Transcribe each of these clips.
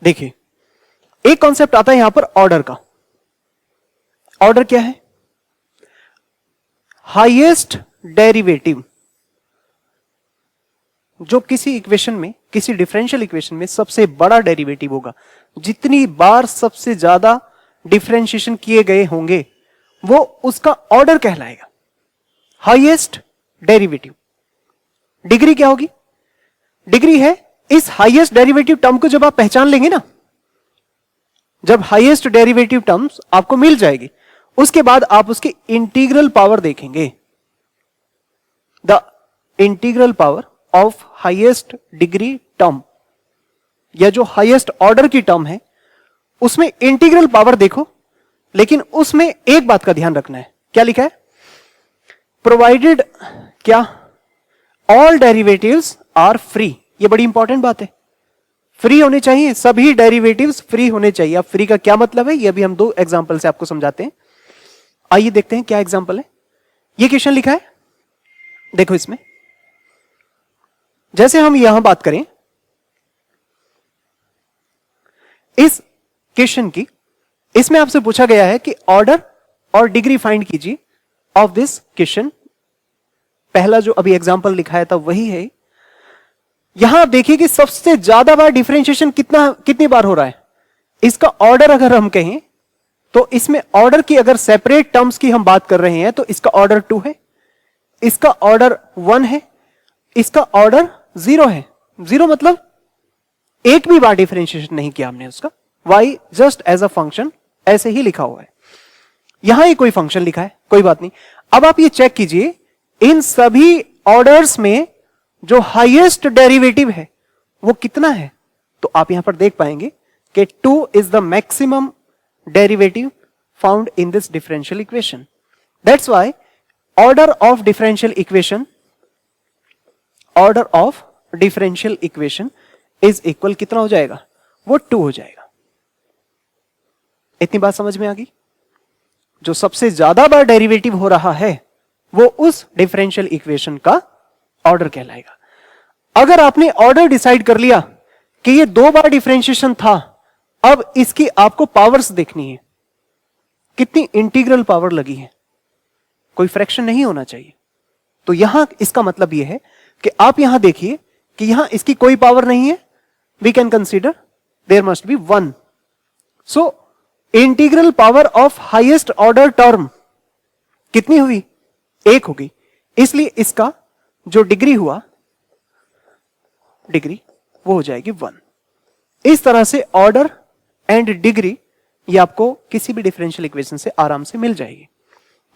देखिए, एक कॉन्सेप्ट आता है यहां पर ऑर्डर का। ऑर्डर क्या है? हाईएस्ट डेरिवेटिव जो किसी इक्वेशन में, किसी डिफरेंशियल इक्वेशन में सबसे बड़ा डेरिवेटिव होगा, जितनी बार सबसे ज्यादा डिफरेंशिएशन किए गए होंगे वो उसका ऑर्डर कहलाएगा। Highest derivative. डिग्री क्या होगी? डिग्री है इस हाईएस्ट डेरिवेटिव टर्म को जब आप पहचान लेंगे ना, जब हाईएस्ट डेरिवेटिव टर्म्स आपको मिल जाएगी, उसके बाद आप उसकी इंटीग्रल पावर देखेंगे। The integral power of highest degree term, या जो हाईएस्ट ऑर्डर की टर्म है, उसमें इंटीग्रल पावर देखो। लेकिन उसमें एक बात का ध्यान रखना है। क्या लिखा है? प्रोवाइडेड क्या? All derivatives are free. ये बड़ी इंपॉर्टेंट बात है। फ्री होने चाहिए, सभी डेरिवेटिव्स फ्री होने चाहिए। अब फ्री का क्या मतलब है, यह भी हम दो एग्जांपल से आपको समझाते हैं। आइए देखते हैं क्या एग्जांपल है। यह क्वेश्चन लिखा है, देखो इसमें जैसे हम यहां बात करें इस क्वेश्चन की, इसमें आपसे पूछा गया है कि ऑर्डर और डिग्री फाइंड कीजिए ऑफ दिस क्वेश्चन। पहला जो अभी एग्जांपल लिखाया था वही है। यहां आप देखिए कि सबसे ज्यादा बार डिफरेंशिएशन कितनी बार हो रहा है। इसका ऑर्डर अगर हम कहें तो इसमें ऑर्डर की अगर सेपरेट टर्म्स की हम बात कर रहे हैं तो इसका ऑर्डर 2 है, इसका ऑर्डर 1 है, इसका ऑर्डर 0 है। 0 मतलब एक भी बार डिफरेंशिएशन नहीं किया हमने उसका। y just as a function ऐसे ही लिखा हुआ है। यहां ही कोई फंक्शन लिखा है, कोई बात नहीं। अब आप ये चेक कीजिए, इन सभी ऑर्डर्स में जो हाईएस्ट डेरिवेटिव है वो कितना है। तो आप यहां पर देख पाएंगे कि 2 is the maximum derivative found in this differential equation. That's why order of differential equation, order of differential equation is equal कितना हो जाएगा? वो 2 हो जाएगा। इतनी बात समझ में आ गई? जो सबसे ज्यादा बार डेरिवेटिव हो रहा है वो उस डिफरेंशियल इक्वेशन का ऑर्डर कहलाएगा। अगर आपने ऑर्डर डिसाइड कर लिया कि ये 2 बार डिफरेंशिएशन था, अब इसकी आपको पावर्स देखनी है, कितनी इंटीग्रल पावर लगी है, कोई फ्रैक्शन नहीं होना चाहिए। तो यहां इसका मतलब यह है कि आप यहां देखिए कि यहां इसकी कोई पावर नहीं है। We can consider there must be 1। So integral power of highest order term कितनी हुई? 1 होगी। इसलिए इसका जो डिग्री हुआ, डिग्री वो हो जाएगी 1। इस तरह से ऑर्डर एंड डिग्री ये आपको किसी भी डिफरेंशियल इक्वेशन से आराम से मिल जाएगी।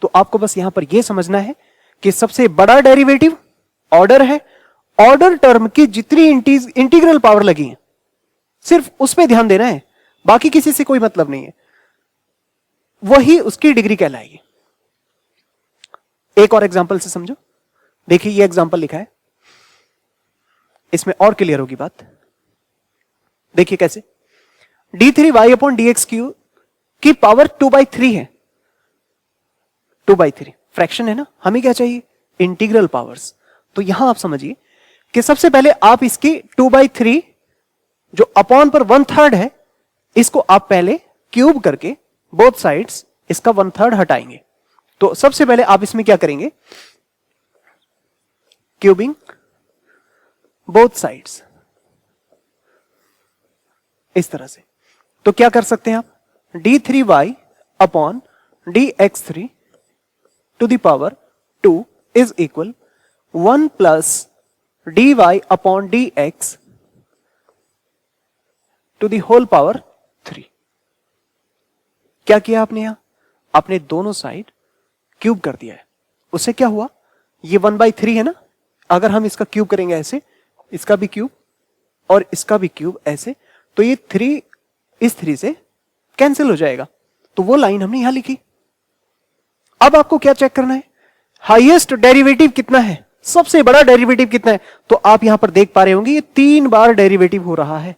तो आपको बस यहां पर यह समझना है कि सबसे बड़ा डेरिवेटिव ऑर्डर है। ऑर्डर टर्म की जितनी इंटीग्रल पावर लगी है सिर्फ उस पर ध्यान देना है, बाकी किसी से कोई मतलब नहीं है, वही उसकी डिग्री कहलाएगी। एक और एग्जांपल से समझो। देखिए ये एग्जांपल लिखा है, इसमें और क्लियर होगी बात। देखिए कैसे, d3y/dx³ की पावर 2/3 है। 2/3 फ्रैक्शन है ना, हमें क्या चाहिए? Integral powers. तो यहां आप समझिए कि सबसे पहले आप इसकी 2/3 जो अपॉन पर 1/3 है, इसको आप पहले क्यूब करके बोथ साइड्स इसका 1/3 हटाएंगे। तो सबसे पहले आप इसमें क्या करेंगे? क्यूबिंग बोथ साइड्स, इस तरह से। तो क्या कर सकते हैं आप? d3y/dx³ to the power 2 is equal 1 plus dy/dx to the whole power 3। क्या किया आपने यहां? आपने दोनों साइड क्यूब कर दिया है। उससे क्या हुआ? ये 1/3 है ना, अगर हम इसका क्यूब करेंगे ऐसे, इसका भी क्यूब और इसका भी क्यूब ऐसे, तो ये 3 इस 3 से कैंसिल हो जाएगा। तो वो लाइन हमने यहां लिखी। अब आपको क्या चेक करना है? हाईएस्ट डेरिवेटिव कितना है, सबसे बड़ा डेरिवेटिव कितना है। तो आप यहां पर देख पा रहे होंगे ये 3 बार डेरिवेटिव हो रहा है।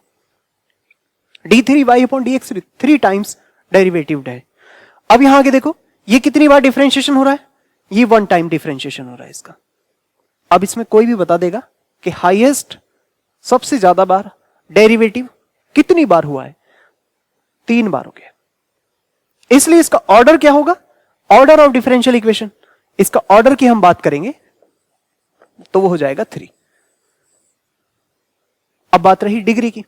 d3y/dx 3 टाइम्स डेरिवेटिव है। अब यहां आगे देखो, ये कितनी बार डिफरेंशिएशन हो रहा है? ये 1 टाइम डिफरेंशिएशन हो रहा है इसका। अब इसमें कोई भी बता देगा कि हाईएस्ट सबसे ज्यादा बार डेरिवेटिव कितनी बार हुआ है? 3 बार हो गया। इसलिए इसका ऑर्डर क्या होगा? ऑर्डर ऑफ डिफरेंशियल इक्वेशन, इसका ऑर्डर की हम बात करेंगे तो वो हो जाएगा 3। अब बात रही डिग्री की।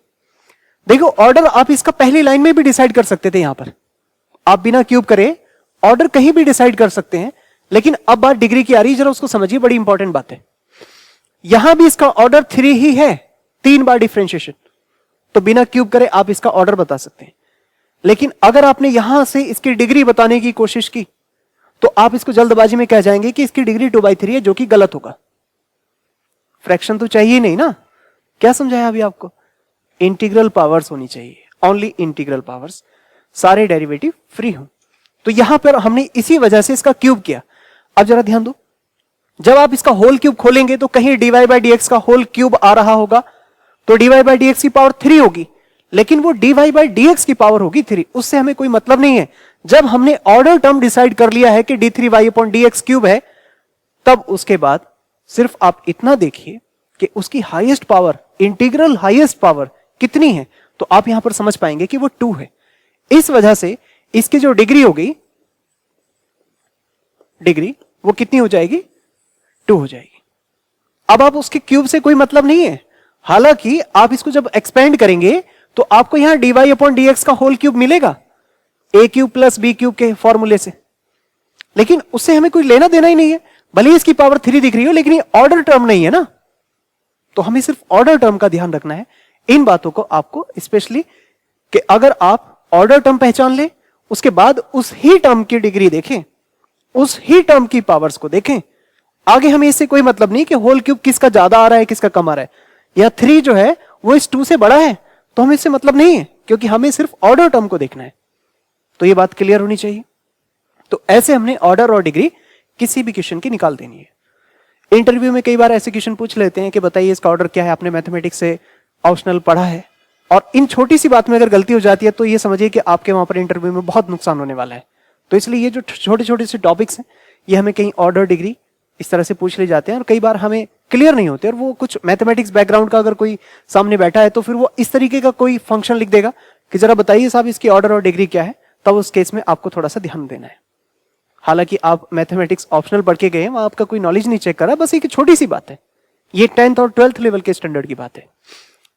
देखो ऑर्डर आप इसका पहली लाइन में भी डिसाइड कर सकते थे, यहां पर आप बिना क्यूब करे ऑर्डर कहीं भी डिसाइड कर सकते हैं, लेकिन अब बात डिग्री की आ रही है, जरा उसको समझिए, बड़ी इंपॉर्टेंट बात है। यहां भी इसका ऑर्डर 3 ही है, 3 बार डिफरेंशिएशन, तो बिना क्यूब करे आप इसका ऑर्डर बता सकते हैं। लेकिन अगर आपने यहां से इसकी डिग्री बताने की कोशिश की तो आप इसको जल्दबाजी में कह जाएंगे कि इसकी डिग्री 2/3 है, जो कि गलत होगा। फ्रैक्शन तो चाहिए नहीं ना। क्या समझाया अभी आपको? इंटीग्रल पावर्स होनी चाहिए, ओनली इंटीग्रल पावर्स, सारे डेरिवेटिव फ्री हो। तो यहां पर हमने इसी वजह से इसका क्यूब किया। अब जरा ध्यान दो, जब आप इसका होल क्यूब खोलेंगे तो कहीं dy/dx का होल क्यूब आ रहा होगा, तो dy/dx की पावर 3 होगी, लेकिन वो dy/dx की पावर होगी 3। उससे हमें कोई मतलब नहीं है। जब हमने ऑर्डर टर्म डिसाइड कर लिया है कि d3y/dx क्यूब है, तब उसके बाद सिर्फ आप इतना देखिए कि उसकी highest power, integral highest power कितनी है, तो आप यहां पर समझ पाएंगे कि वो 2 है। इस वजह से इसकी जो डिग्री हो गई, डिग्री वो कितनी हो जाएगी? 2 हो जाएगी। अब आप उसके क्यूब से कोई मतलब नहीं है। हालांकि आप इसको जब एक्सपेंड करेंगे तो आपको यहां dy/dx का होल क्यूब मिलेगा, a³ + b³ के फॉर्मूले से, लेकिन उससे हमें कोई लेना देना ही नहीं है। भले ही इसकी पावर 3 दिख रही हो, लेकिन ये ऑर्डर टर्म नहीं है ना, तो हमें सिर्फ ऑर्डर टर्म का ध्यान रखना है। इन बातों को आपको स्पेशली, कि अगर आप ऑर्डर टर्म पहचान ले, उसके बाद उस ही टर्म की डिग्री देखें, उस ही टर्म की पावर्स को देखें। आगे हमें इससे कोई मतलब नहीं कि होल क्यूब किसका ज्यादा आ रहा है, किसका कम आ रहा है, या 3 जो है वो इस 2 से बड़ा है, तो हमें इससे मतलब नहीं है, क्योंकि हमें सिर्फ ऑर्डर टर्म को देखना है। तो ये बात क्लियर होनी चाहिए। तो ऐसे हमने ऑर्डर और डिग्री किसी भी क्वेश्चन की निकाल देनी है। इंटरव्यू में कई बार ऐसे क्वेश्चन पूछ लेते हैं कि बताइए इसका ऑर्डर क्या है, आपने मैथमेटिक्स से ऑप्शनल पढ़ा है, और इन छोटी सी बात में अगर गलती हो जाती है तो ये समझिए कि आपके वहां पर इंटरव्यू में बहुत नुकसान होने वाला है। तो इसलिए ये जो छोटे छोटे से टॉपिक्स हैं, ये हमें कहीं ऑर्डर, डिग्री इस तरह से पूछ ले जाते हैं, और कई बार हमें क्लियर नहीं होते, और वो कुछ मैथमेटिक्स बैकग्राउंड का अगर कोई सामने बैठा है तो फिर वो इस तरीके का कोई फंक्शन लिख देगा कि जरा बताइए साहब इसकी ऑर्डर और डिग्री क्या है, तब उस केस में आपको थोड़ा सा ध्यान देना है। हालांकि आप मैथमेटिक्स ऑप्शनल पढ़ के गए, वहां आपका कोई नॉलेज नहीं चेक करा, बस एक छोटी सी बात है, ये 10th और 12th लेवल के स्टैंडर्ड की बात है।